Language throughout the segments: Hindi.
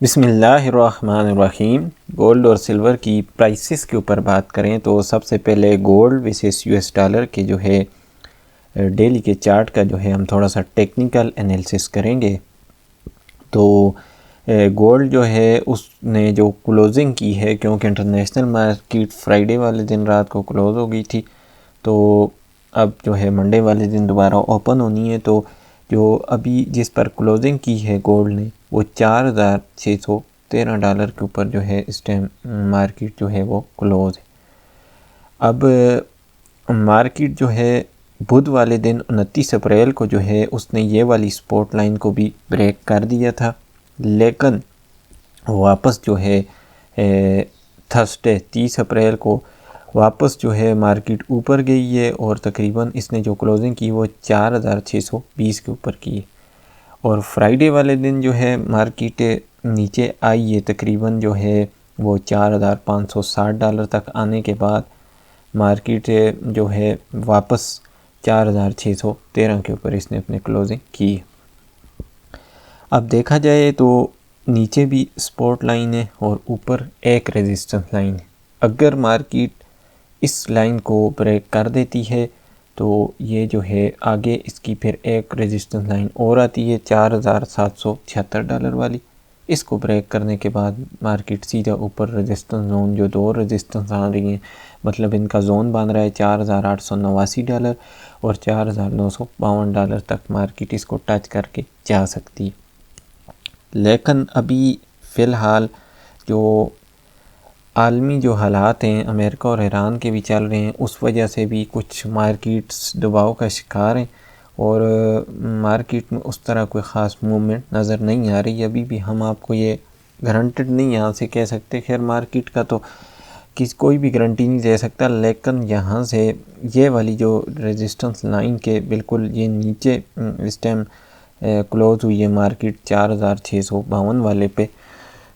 बिस्मिल्लाहिर्रहमानिर्रहीम। गोल्ड और सिल्वर की प्राइसेस के ऊपर बात करें तो सबसे पहले गोल्ड वर्सेस यूएस डॉलर के जो है डेली के चार्ट का जो है हम थोड़ा सा टेक्निकल एनालिसिस करेंगे। तो गोल्ड जो है उसने जो क्लोजिंग की है, क्योंकि इंटरनेशनल मार्केट फ्राइडे वाले दिन रात को क्लोज़ हो गई थी, तो अब जो है मंडे वाले दिन दोबारा ओपन होनी है। तो जो अभी जिस पर क्लोजिंग की है गोल्ड ने वो $4,613 के ऊपर जो है इस टाइम मार्केट जो है वो क्लोज है। अब मार्केट जो है बुध वाले दिन 29 अप्रैल को जो है उसने ये वाली सपोर्ट लाइन को भी ब्रेक कर दिया था, लेकिन वापस जो है थर्सडे 30 अप्रैल को वापस जो है मार्केट ऊपर गई है और तकरीबन इसने जो क्लोजिंग की वो 4,620 के ऊपर की है। और फ्राइडे वाले दिन जो है मार्केट नीचे आई है, तकरीबन जो है वो $4,560 तक आने के बाद मार्केट जो है वापस 4,613 के ऊपर इसने अपने क्लोजिंग की। अब देखा जाए तो नीचे भी सपोर्ट लाइन है और ऊपर एक रेजिस्टेंस लाइन है। अगर मार्केट इस लाइन को ब्रेक कर देती है तो ये जो है आगे इसकी फिर एक रेजिस्टेंस लाइन और आती है $4,776 वाली। इसको ब्रेक करने के बाद मार्केट सीधा ऊपर रेजिस्टेंस जोन, जो दो रेजिस्टेंस आ रही हैं, मतलब इनका जोन बन रहा है $4,889 और $4,952 तक मार्केट इसको टच करके जा सकती है। लेकिन अभी फ़िलहाल जो आलमी जो हालात हैं अमेरिका और ईरान के भी चल रहे हैं, उस वजह से भी कुछ मार्केट्स दबाव का शिकार हैं और मार्केट में उस तरह कोई ख़ास मूवमेंट नज़र नहीं आ रही। अभी भी हम आपको ये गारंटेड नहीं यहाँ से कह सकते, खैर मार्केट का तो कोई भी गारंटी नहीं दे सकता, लेकिन यहाँ से ये वाली जो रेजिस्टेंस लाइन के बिल्कुल ये नीचे इस टाइम क्लोज़ हुई है मार्केट 4,652 वाले पे,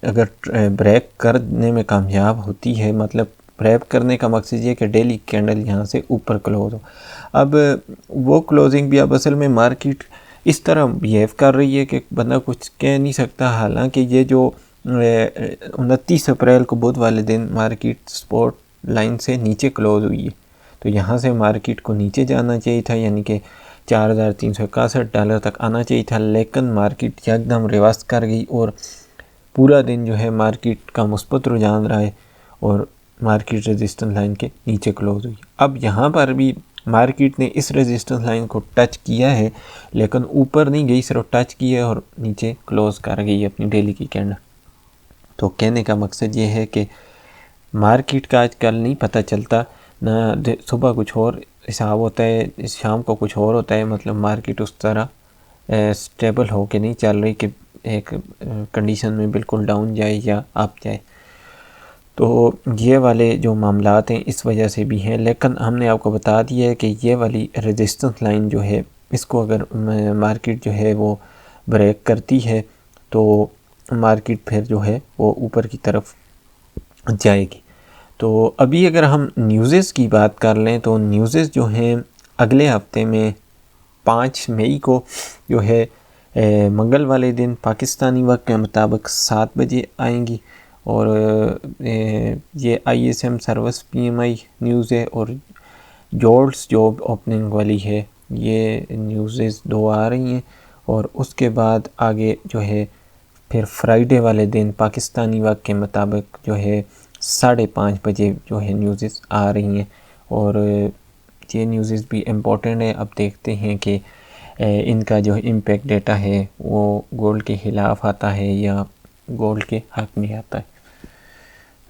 अगर ब्रेक करने में कामयाब होती है, मतलब ब्रेक करने का मकसद ये कि डेली कैंडल यहाँ से ऊपर क्लोज हो। अब वो क्लोजिंग भी अब असल में मार्केट इस तरह बिहेव कर रही है कि बंदा कुछ कह नहीं सकता। हालांकि ये जो 29 अप्रैल को बुध वाले दिन मार्केट सपोर्ट लाइन से नीचे क्लोज हुई है, तो यहाँ से मार्केट को नीचे जाना चाहिए था, यानी कि $4,361 तक आना चाहिए था, लेकिन मार्केट एकदम रिवर्स कर गई और पूरा दिन जो है मार्केट का मुस्बत रुझान रहा है और मार्केट रेजिस्टेंस लाइन के नीचे क्लोज हुई। अब यहाँ पर भी मार्केट ने इस रेजिस्टेंस लाइन को टच किया है, लेकिन ऊपर नहीं गई, सिर्फ टच किया है और नीचे क्लोज कर गई अपनी डेली की कैंडल। तो कहने का मकसद ये है कि मार्केट का आजकल नहीं पता चलता, ना सुबह कुछ और हिसाब होता है, शाम को कुछ और होता है, मतलब मार्केट उस तरह स्टेबल हो के नहीं चल रही कि एक कंडीशन में बिल्कुल डाउन जाए या अप जाए। तो ये वाले जो मामलात हैं इस वजह से भी हैं, लेकिन हमने आपको बता दिया है कि ये वाली रेजिस्टेंस लाइन जो है इसको अगर मार्केट जो है वो ब्रेक करती है तो मार्केट फिर जो है वो ऊपर की तरफ जाएगी। तो अभी अगर हम न्यूज़ेस की बात कर लें तो न्यूज़ेस जो हैं अगले हफ्ते में 5 मई को जो है मंगल वाले दिन पाकिस्तानी वक्त के मुताबिक 7 बजे आएंगी और ये ISM सर्विस PMI न्यूज़ है और जॉब्स जॉब ओपनिंग वाली है, ये न्यूज़ेस 2 आ रही हैं। और उसके बाद आगे जो है फिर फ्राइडे वाले दिन पाकिस्तानी वक्त के मुताबिक जो है 5:30 बजे जो है न्यूज़ेस आ रही हैं और ये न्यूज़ेस भी इम्पोर्टेंट है। अब देखते हैं कि इनका जो इम्पैक्ट डेटा है वो गोल्ड के ख़िलाफ़ आता है या गोल्ड के हक़ में आता है।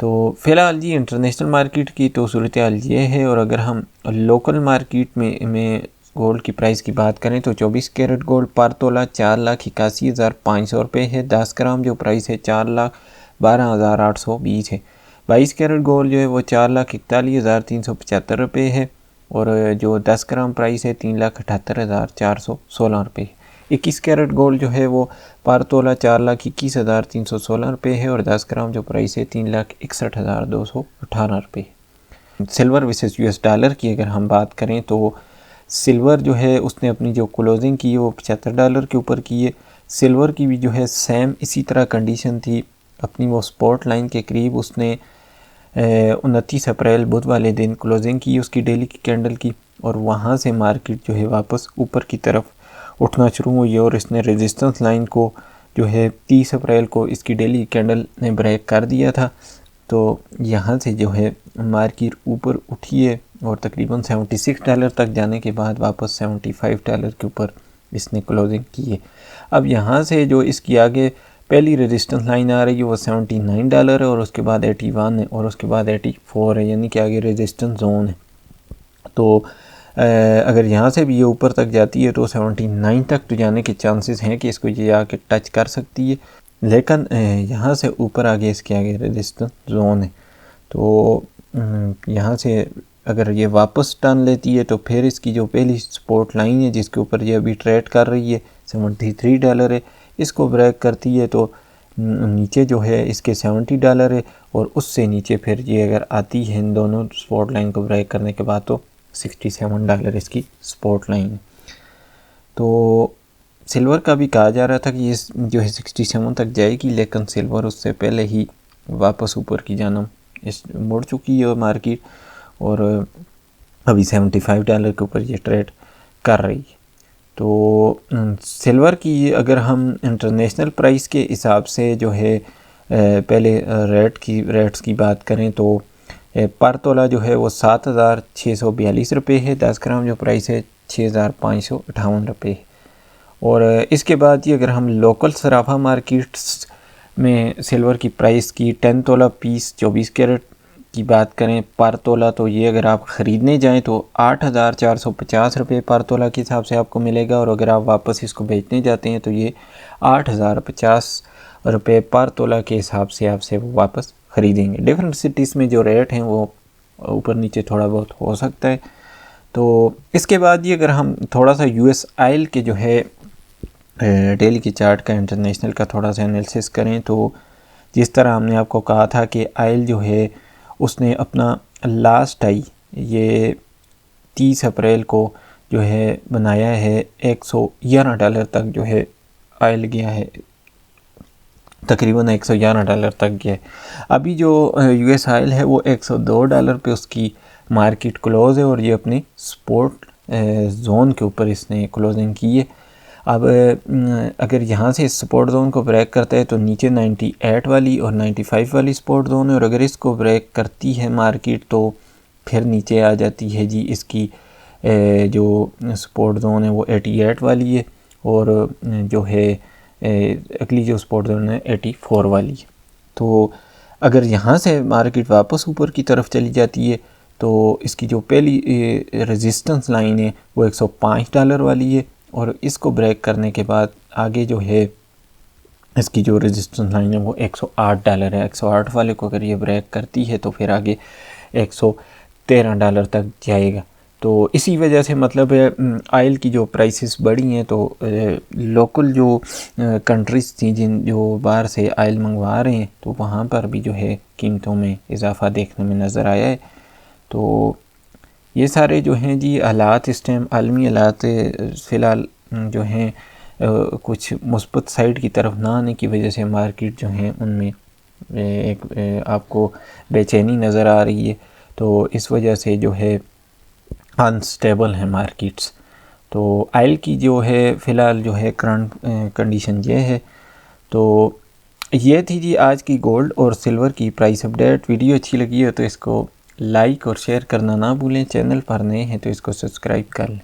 तो फ़िलहाल जी इंटरनेशनल मार्केट की तो सूरत हाल ये है। और अगर हम लोकल मार्केट में गोल्ड की प्राइस की बात करें तो 24 कैरेट गोल्ड पर तोला 4,81,500 रुपये है। 10 ग्राम जो प्राइस है 4,12,820 है। 22 कैरेट गोल्ड जो है वो 4,41,375 रुपये है और जो 10 ग्राम प्राइस है 3,78,416 रुपये है। 21 कैरेट गोल्ड जो है वो पर तोला 4,21,316 रुपये है और 10 ग्राम जो प्राइस है 3,61,218 रुपये है। सिल्वर वर्सेस US डॉलर की अगर हम बात करें तो सिल्वर जो है उसने अपनी जो क्लोजिंग की है वो $75 के ऊपर की है। सिल्वर की भी जो है सेम इसी तरह कंडीशन थी, अपनी वो सपोर्ट लाइन के करीब उसने 29 अप्रैल बुध वाले दिन क्लोजिंग की उसकी डेली की कैंडल की, और वहाँ से मार्केट जो है वापस ऊपर की तरफ उठना शुरू हुई और इसने रेजिस्टेंस लाइन को जो है 30 अप्रैल को इसकी डेली कैंडल ने ब्रेक कर दिया था। तो यहाँ से जो है मार्केट ऊपर उठी है और तकरीबन $76 तक जाने के बाद वापस $75 के ऊपर इसने क्लोजिंग की है। अब यहाँ से जो इसकी आगे पहली रेजिस्टेंस लाइन आ रही है वो $79 है और उसके बाद 81 है और उसके बाद 84 है, यानी कि आगे रेजिस्टेंस जोन है। तो अगर यहाँ से भी ये ऊपर तक जाती है तो 79 तक तो जाने के चांसेस हैं कि इसको ये आके टच कर सकती है, लेकिन यहाँ से ऊपर आगे इसके आगे रेजिस्टेंस जोन है। तो यहाँ से अगर ये वापस टर्न लेती है तो फिर इसकी जो पहली सपोर्ट लाइन है जिसके ऊपर ये अभी ट्रेड कर रही है $73 है, इसको ब्रेक करती है तो नीचे जो है इसके $70 है, और उससे नीचे फिर ये अगर आती है इन दोनों सपोर्ट लाइन को ब्रेक करने के बाद तो $67 इसकी सपोर्ट लाइन है। तो सिल्वर का भी कहा जा रहा था कि ये जो है 67 तक जाएगी, लेकिन सिल्वर उससे पहले ही वापस ऊपर की जानब मुड़ चुकी है मार्केट और अभी $75 के ऊपर ये ट्रेड कर रही है। तो सिल्वर की अगर हम इंटरनेशनल प्राइस के हिसाब से जो है पहले रेट्स की बात करें तो पर तोला जो है वो $7,642 है, 10 ग्राम जो प्राइस है $6,558 है। और इसके बाद ये अगर हम लोकल सराफा मार्केट्स में सिल्वर की प्राइस की 10 तोला पीस 24 कैरेट की बात करें पर तोला, तो ये अगर आप ख़रीदने जाएं तो $8,450 पर तोला के हिसाब से आपको मिलेगा, और अगर आप वापस इसको बेचने जाते हैं तो ये $8,050 पर तोला के हिसाब से आपसे वो वापस ख़रीदेंगे। डिफरेंट सिटीज़ में जो रेट हैं वो ऊपर नीचे थोड़ा बहुत हो सकता है। तो इसके बाद ये अगर हम थोड़ा सा US ऑयल के जो है डेली की चार्ट का इंटरनेशनल का थोड़ा सा एनालिसिस करें तो जिस तरह हमने आपको कहा था कि ऑयल जो है उसने अपना लास्ट हाई ये 30 अप्रैल को जो है बनाया है $111 तक जो है ऑयल गया है, तकरीबन $111 तक गया है। अभी जो US ऑयल है वो $102 पे उसकी मार्केट क्लोज है और ये अपनी सपोर्ट जोन के ऊपर इसने क्लोजिंग की है। अब अगर यहाँ से इस सपोर्ट जोन को ब्रेक करता है तो नीचे 98 वाली और 95 वाली सपोर्ट जोन है, और अगर इसको ब्रेक करती है मार्केट तो फिर नीचे आ जाती है जी इसकी जो सपोर्ट जोन है वो 88 वाली है, और जो है अगली जो सपोर्ट जोन है 84 वाली है। तो अगर यहाँ से मार्केट वापस ऊपर की तरफ चली जाती है तो इसकी जो पहली रेजिस्टेंस लाइन है वो $105 वाली है, और इसको ब्रेक करने के बाद आगे जो है इसकी जो रेजिस्टेंस लाइन है वो $108 है। 108 वाले को अगर ये ब्रेक करती है तो फिर आगे $113 तक जाएगा। तो इसी वजह से मतलब ऑयल की जो प्राइसेस बढ़ी हैं तो लोकल जो कंट्रीज़ थी जो बाहर से ऑयल मंगवा रहे हैं तो वहाँ पर भी जो है कीमतों में इजाफ़ा देखने में नज़र आया है। तो ये सारे जो हैं जी हालात इस टाइम आलमी हालात फ़िलहाल जो हैं कुछ मुस्बत साइड की तरफ ना आने की वजह से मार्केट जो हैं उनमें एक आपको बेचैनी नज़र आ रही है। तो इस वजह से जो है अनस्टेबल है मार्केट्स। तो ऑयल की जो है फ़िलहाल जो है करंट कंडीशन ये है। तो ये थी जी आज की गोल्ड और सिल्वर की प्राइस अपडेट। वीडियो अच्छी लगी हो तो इसको लाइक और शेयर करना ना भूलें। चैनल पर नए हैं तो इसको सब्सक्राइब कर लें।